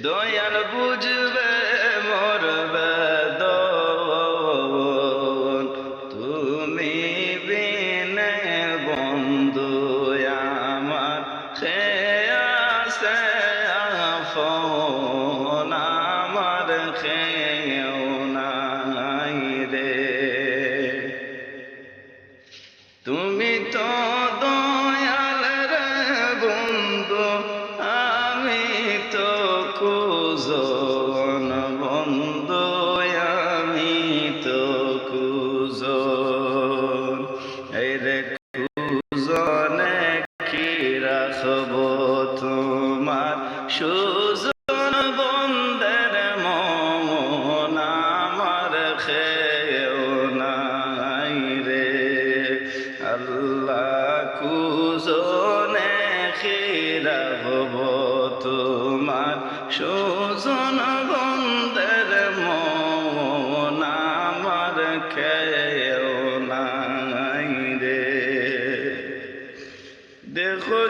দয়াল বুঝবে মোর বেদন, তুমি বিনে বন্ধু আমার সে আছে আফন, আমার খেয়েও নাই রে। তুমি তো দয়াল রে বন্ধু, আমি তো কুজন বন্ধু, আমি তো কুজন। এই রে কুজনে কি রাখব তোমার সুজন বন্ধের মন, আমার খেয়েও নাই রে। আল্লাহ কুজনে কি রাখব তোমার সুজন বন্ধের মন, আমার খেয়েও নাই রে। দেখো